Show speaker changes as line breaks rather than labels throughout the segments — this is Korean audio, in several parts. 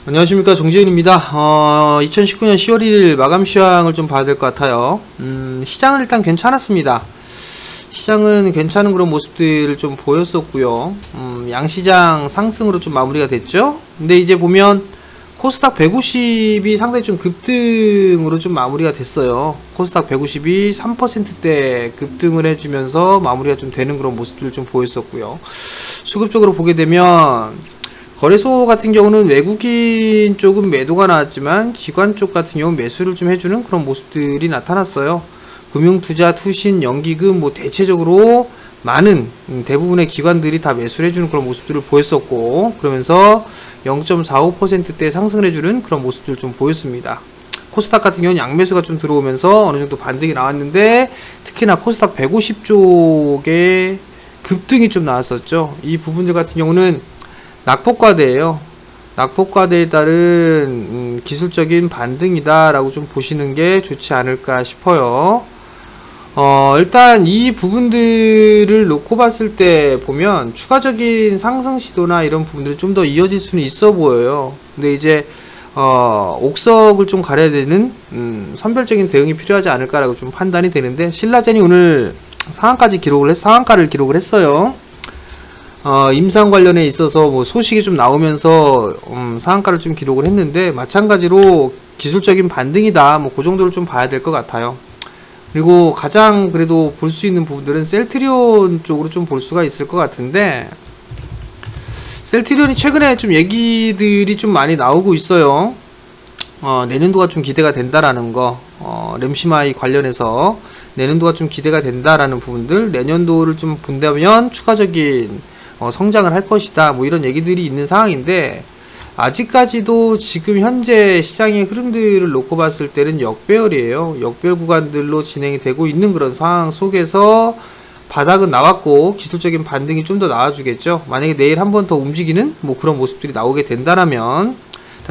안녕하십니까, 정재윤입니다. 2019년 10월 1일 마감 시황을 좀 봐야 될 것 같아요. 시장은 일단 괜찮았습니다. 시장은 괜찮은 그런 모습들을 좀 보였었고요. 양시장 상승으로 좀 마무리가 됐죠. 근데 이제 보면 코스닥 150이 상당히 좀 급등으로 좀 마무리가 됐어요. 코스닥 150이 3%대 급등을 해주면서 마무리가 좀 되는 그런 모습들을 좀 보였었고요. 수급적으로 보게 되면 거래소 같은 경우는 외국인 쪽은 매도가 나왔지만 기관 쪽 같은 경우는 매수를 좀 해주는 그런 모습들이 나타났어요. 금융투자, 투신, 연기금 뭐 대체적으로 많은 대부분의 기관들이 다 매수를 해주는 그런 모습들을 보였었고, 그러면서 0.45%대 상승을 해주는 그런 모습들을 좀 보였습니다. 코스닥 같은 경우는 양매수가 좀 들어오면서 어느 정도 반등이 나왔는데, 특히나 코스닥 150 쪽에 급등이 좀 나왔었죠. 이 부분들 같은 경우는 낙폭과대예요. 낙폭과대에 따른 기술적인 반등이다 라고 좀 보시는 게 좋지 않을까 싶어요. 일단 이 부분들을 놓고 봤을 때 보면 추가적인 상승 시도나 이런 부분들이 좀 더 이어질 수는 있어 보여요. 근데 이제 옥석을 좀 가려야 되는 선별적인 대응이 필요하지 않을까라고 좀 판단이 되는데, 신라젠이 오늘 상한가를 기록을 했어요. 임상 관련에 있어서 뭐 소식이 좀 나오면서 상한가를 좀 기록을 했는데, 마찬가지로 기술적인 반등이다, 뭐 그 정도를 좀 봐야 될 것 같아요. 그리고 가장 그래도 볼 수 있는 부분들은 셀트리온 쪽으로 좀 볼 수가 있을 것 같은데, 셀트리온이 최근에 좀 얘기들이 좀 많이 나오고 있어요. 내년도가 좀 기대가 된다라는 거, 램시마이 관련해서 내년도가 좀 기대가 된다라는 부분들, 내년도를 좀 본다면 추가적인 성장을 할 것이다, 뭐 이런 얘기들이 있는 상황인데, 아직까지도 지금 현재 시장의 흐름들을 놓고 봤을 때는 역배열이에요. 역배열 구간들로 진행이 되고 있는 그런 상황 속에서 바닥은 나왔고 기술적인 반등이 좀 더 나와주겠죠. 만약에 내일 한 번 더 움직이는 뭐 그런 모습들이 나오게 된다라면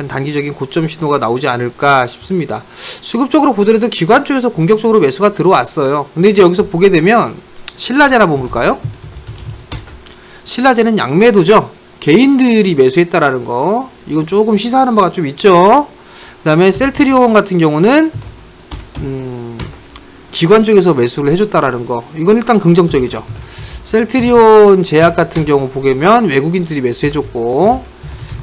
단기적인 고점 신호가 나오지 않을까 싶습니다. 수급적으로 보더라도 기관 쪽에서 공격적으로 매수가 들어왔어요. 근데 이제 여기서 보게 되면 신라젠 한번 볼까요? 신라젠은 양매도죠. 개인들이 매수했다라는 거, 이건 조금 시사하는 바가 좀 있죠. 그 다음에 셀트리온 같은 경우는 기관 쪽에서 매수를 해줬다라는 거, 이건 일단 긍정적이죠. 셀트리온 제약 같은 경우 보게 되면 외국인들이 매수해줬고,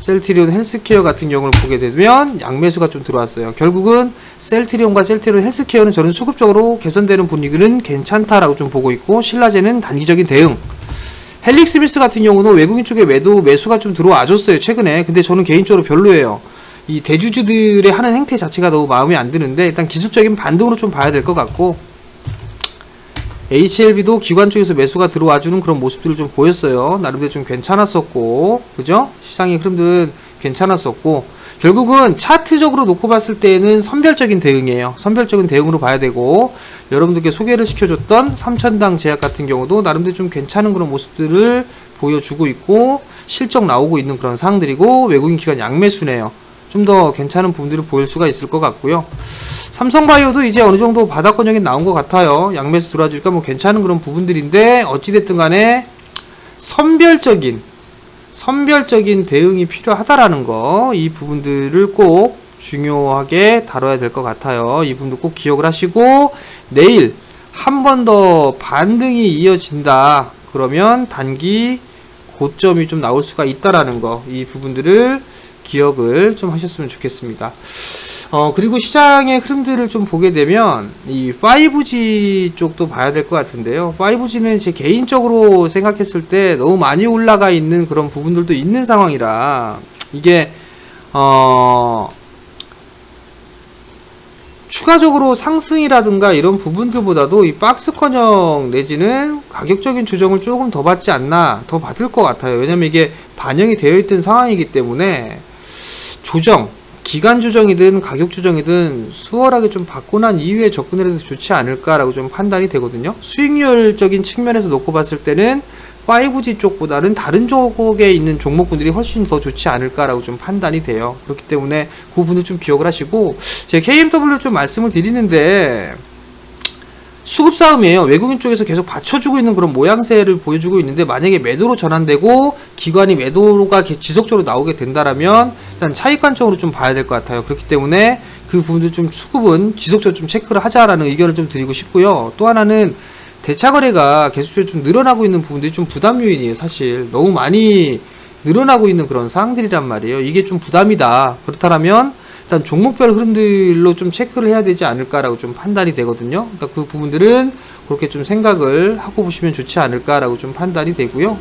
셀트리온 헬스케어 같은 경우를 보게 되면 양매수가 좀 들어왔어요. 결국은 셀트리온과 셀트리온 헬스케어는 저는 수급적으로 개선되는 분위기는 괜찮다라고 좀 보고 있고, 신라젠은 단기적인 대응. 헬릭스미스 같은 경우는 외국인 쪽에 매수가 좀 들어와줬어요, 최근에. 근데 저는 개인적으로 별로예요. 이 대주주들의 하는 행태 자체가 너무 마음에 안 드는데, 일단 기술적인 반등으로 좀 봐야 될 것 같고, HLB도 기관 쪽에서 매수가 들어와주는 그런 모습들을 좀 보였어요. 나름대로 좀 괜찮았었고, 그죠? 시장의 흐름들은 괜찮았었고, 결국은 차트적으로 놓고 봤을 때는 선별적인 대응이에요. 선별적인 대응으로 봐야 되고, 여러분들께 소개를 시켜줬던 삼천당 제약 같은 경우도 나름대로 좀 괜찮은 그런 모습들을 보여주고 있고, 실적 나오고 있는 그런 상황들이고, 외국인 기관 양매수네요. 좀 더 괜찮은 부분들을 보일 수가 있을 것 같고요. 삼성바이오도 이제 어느 정도 바닥권역에 나온 것 같아요. 양매수 들어와주니까 뭐 괜찮은 그런 부분들인데, 어찌됐든 간에 선별적인 대응이 필요하다라는 거, 이 부분들을 꼭 중요하게 다뤄야 될 것 같아요. 이 부분도 꼭 기억을 하시고, 내일 한 번 더 반등이 이어진다 그러면 단기 고점이 좀 나올 수가 있다라는 거, 이 부분들을 기억을 좀 하셨으면 좋겠습니다. 그리고 시장의 흐름들을 좀 보게 되면 이 5G 쪽도 봐야 될 것 같은데요. 5G는 제 개인적으로 생각했을 때 너무 많이 올라가 있는 그런 부분들도 있는 상황이라, 이게 추가적으로 상승이라든가 이런 부분들보다도 이 박스권형 내지는 가격적인 조정을 조금 더 받지 않나, 더 받을 것 같아요. 왜냐면 이게 반영이 되어 있던 상황이기 때문에 기간 조정이든 가격 조정이든 수월하게 좀 받고 난 이후에 접근을 해서 좋지 않을까라고 좀 판단이 되거든요. 수익률적인 측면에서 놓고 봤을 때는 5G 쪽보다는 다른 쪽에 있는 종목군들이 훨씬 더 좋지 않을까라고 좀 판단이 돼요. 그렇기 때문에 그 부분을 좀 기억을 하시고, 제가 KMW를 좀 말씀을 드리는데, 수급 싸움이에요. 외국인 쪽에서 계속 받쳐주고 있는 그런 모양새를 보여주고 있는데, 만약에 매도로 전환되고 기관이 매도가 지속적으로 나오게 된다라면 일단 차익관점으로 좀 봐야 될 것 같아요. 그렇기 때문에 그 부분들 좀 수급은 지속적으로 좀 체크를 하자라는 의견을 좀 드리고 싶고요. 또 하나는 대차거래가 계속적으로 좀 늘어나고 있는 부분들이 좀 부담 요인이에요. 사실 너무 많이 늘어나고 있는 그런 사항들이란 말이에요. 이게 좀 부담이다. 그렇다면 일단 종목별 흐름들로 좀 체크를 해야 되지 않을까라고 좀 판단이 되거든요. 그러니까 그 부분들은 그렇게 좀 생각을 하고 보시면 좋지 않을까라고 좀 판단이 되고요.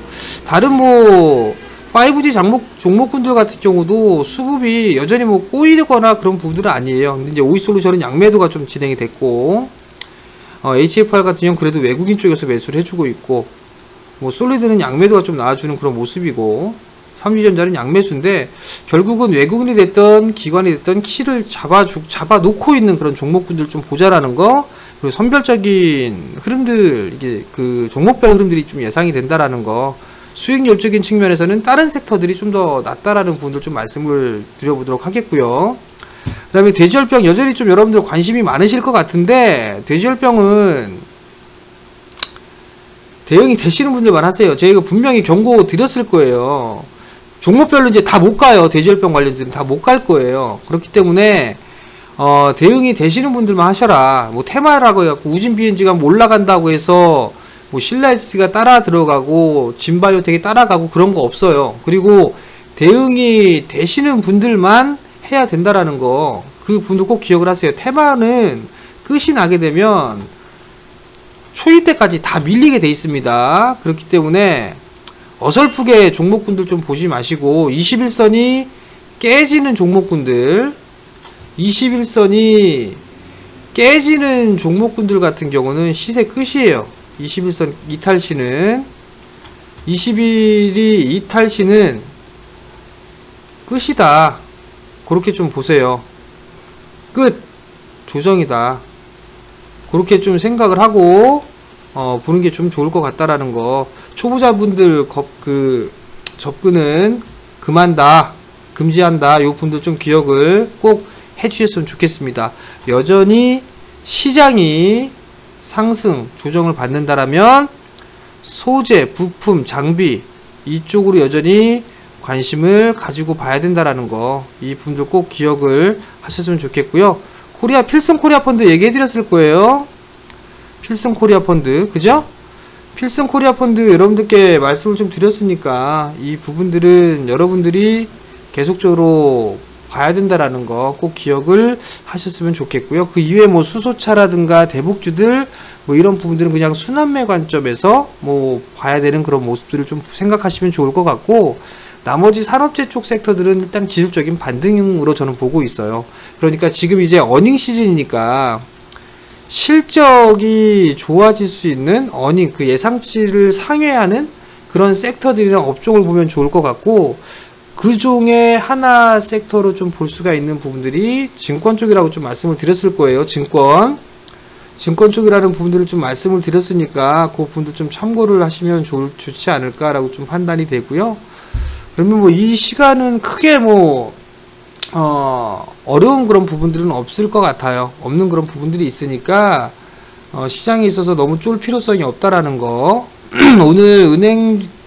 다른 뭐 5G 종목군들 같은 경우도 수급이 여전히 뭐 꼬이거나 그런 부분들은 아니에요. 근데 이제 오이솔루션은 양매도가 좀 진행이 됐고, HFR 같은 경우는 그래도 외국인 쪽에서 매수를 해주고 있고, 뭐 솔리드는 양매도가 좀 나와주는 그런 모습이고, 삼지전자는 양매수인데 결국은 외국인이 됐던 기관이 됐던 키를 잡아놓고 있는 그런 종목군들 좀 보자라는 거, 그리고 선별적인 흐름들, 이게 그 종목별 흐름들이 좀 예상이 된다라는 거, 수익률적인 측면에서는 다른 섹터들이 좀 더 낫다라는 부분들 좀 말씀을 드려보도록 하겠고요. 그 다음에 돼지열병 여전히 좀 여러분들 관심이 많으실 것 같은데, 돼지열병은 대응이 되시는 분들만 하세요. 저희가 분명히 경고 드렸을 거예요. 종목별로 이제 다 못 가요. 돼지열병 관련주는 다 못 갈 거예요. 그렇기 때문에 대응이 되시는 분들만 하셔라. 뭐 테마라고 해갖고 우진 BNG가 뭐 올라간다고 해서 뭐 신라이스가 따라 들어가고 진바이오텍이 따라가고 그런 거 없어요. 그리고 대응이 되시는 분들만 해야 된다라는 거, 그 분들 꼭 기억을 하세요. 테마는 끝이 나게 되면 초입 때까지 다 밀리게 돼 있습니다. 그렇기 때문에 어설프게 종목군들 좀 보지 마시고, 21선이 깨지는 종목군들, 21선이 깨지는 종목군들 같은 경우는 시세 끝이에요. 21선 이탈시는, 21이 이탈시는 끝이다. 그렇게 좀 보세요. 끝. 조정이다. 그렇게 좀 생각을 하고 보는 게 좀 좋을 것 같다라는 거. 초보자분들 접근은 금한다, 금지한다. 요 분들 좀 기억을 꼭 해주셨으면 좋겠습니다. 여전히 시장이 상승 조정을 받는다라면 소재, 부품, 장비 이쪽으로 여전히 관심을 가지고 봐야 된다라는 거, 이 분들 꼭 기억을 하셨으면 좋겠고요. 필승 코리아 펀드 얘기해 드렸을 거예요. 필승 코리아 펀드, 그죠? 필승 코리아 펀드 여러분들께 말씀을 좀 드렸으니까 이 부분들은 여러분들이 계속적으로 봐야 된다라는 거 꼭 기억을 하셨으면 좋겠고요. 그 이외에 뭐 수소차라든가 대북주들 뭐 이런 부분들은 그냥 순환매 관점에서 뭐 봐야 되는 그런 모습들을 좀 생각하시면 좋을 것 같고, 나머지 산업재 쪽 섹터들은 일단 지속적인 반등으로 저는 보고 있어요. 그러니까 지금 이제 어닝 시즌이니까 실적이 좋아질 수 있는 어닝, 그 예상치를 상회하는 그런 sek터들이나 업종을 보면 좋을 것 같고, 그 중에 하나 섹터로 좀 볼 수가 있는 부분들이 증권 쪽이라고 좀 말씀을 드렸을 거예요. 증권 쪽이라는 부분들을 좀 말씀을 드렸으니까 그 부분도 좀 참고를 하시면 좋지 않을까라고 좀 판단이 되고요. 그러면 뭐 이 시간은 크게 뭐 어려운 그런 부분들은 없을 것 같아요. 없는 그런 부분들이 있으니까 시장에 있어서 너무 쫄 필요성이 없다라는 거. 오늘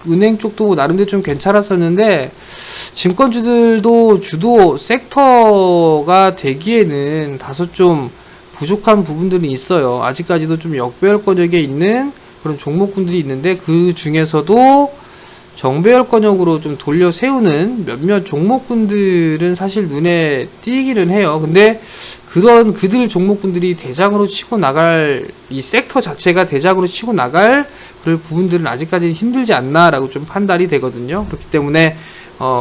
은행 쪽도 나름대로 좀 괜찮았었는데, 증권주들도 주도 섹터가 되기에는 다소 좀 부족한 부분들이 있어요. 아직까지도 좀 역배열권역에 있는 그런 종목군들이 있는데, 그 중에서도 정배열권역으로 좀 돌려 세우는 몇몇 종목군들은 사실 눈에 띄기는 해요. 근데 그들 종목군들이 대장으로 치고 나갈, 이 섹터 자체가 대장으로 치고 나갈 그럴 부분들은 아직까지는 힘들지 않나라고 좀 판단이 되거든요. 그렇기 때문에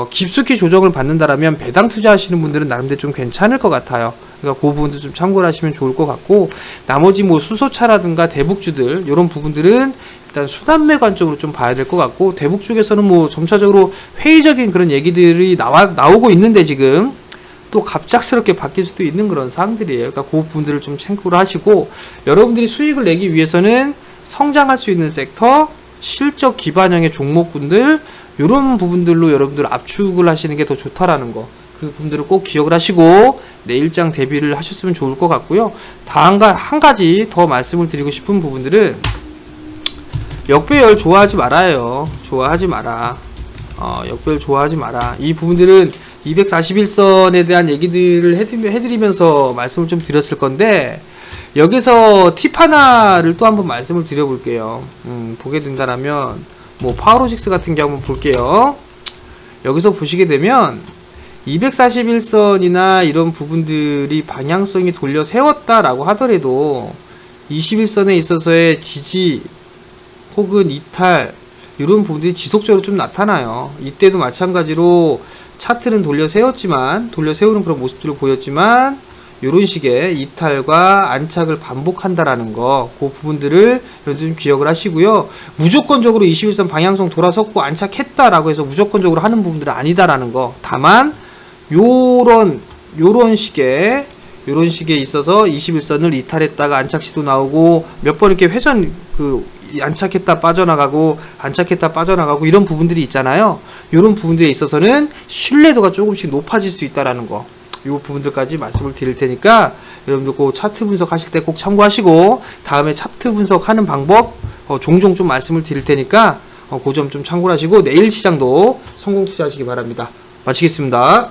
깊숙이 조정을 받는다라면 배당 투자하시는 분들은 나름대로 좀 괜찮을 것 같아요. 그러니까 그 부분도 좀 참고를 하시면 좋을 것 같고, 나머지 뭐 수소차라든가 대북주들 이런 부분들은 일단 순환매 관점으로 좀 봐야 될 것 같고, 대북 쪽에서는 뭐 점차적으로 회의적인 그런 얘기들이 나오고 있는데 지금 또 갑작스럽게 바뀔 수도 있는 그런 사항들이에요. 그러니까 그 부분들을 좀 참고를 하시고, 여러분들이 수익을 내기 위해서는 성장할 수 있는 섹터, 실적 기반형의 종목군들 이런 부분들로 여러분들 압축을 하시는 게 더 좋다라는 거, 그 부분들을 꼭 기억을 하시고 내일장 대비를 하셨으면 좋을 것 같고요. 한 가지 더 말씀을 드리고 싶은 부분들은, 역배열 좋아하지 말아요. 좋아하지 마라. 역배열 좋아하지 마라. 이 부분들은 241선에 대한 얘기들을 해드리면서 말씀을 좀 드렸을 건데, 여기서 팁 하나를 또 한번 말씀을 드려볼게요. 보게 된다면 뭐 파워로직스 같은 경우 한번 볼게요. 여기서 보시게 되면 241선이나 이런 부분들이 방향성이 돌려 세웠다라고 하더라도 21선에 있어서의 지지 혹은 이탈 이런 부분들이 지속적으로 좀 나타나요. 이때도 마찬가지로 차트는 돌려 세웠지만, 돌려 세우는 그런 모습들을 보였지만 이런 식의 이탈과 안착을 반복한다라는 거, 그 부분들을 좀 기억을 하시고요. 무조건적으로 21선 방향성 돌아섰고 안착했다라고 해서 무조건적으로 하는 부분들은 아니다라는 거. 다만 요런 식의 있어서 21선을 이탈했다가 안착 시도 나오고 몇 번 이렇게 회전 안착했다 빠져나가고 안착했다 빠져나가고 이런 부분들이 있잖아요. 이런 부분들에 있어서는 신뢰도가 조금씩 높아질 수 있다라는 거, 이 부분들까지 말씀을 드릴 테니까 여러분들 그 차트 분석하실 때 꼭 참고하시고, 다음에 차트 분석하는 방법 종종 좀 말씀을 드릴 테니까 그 점 좀 참고를 하시고 내일 시장도 성공 투자하시기 바랍니다. 마치겠습니다.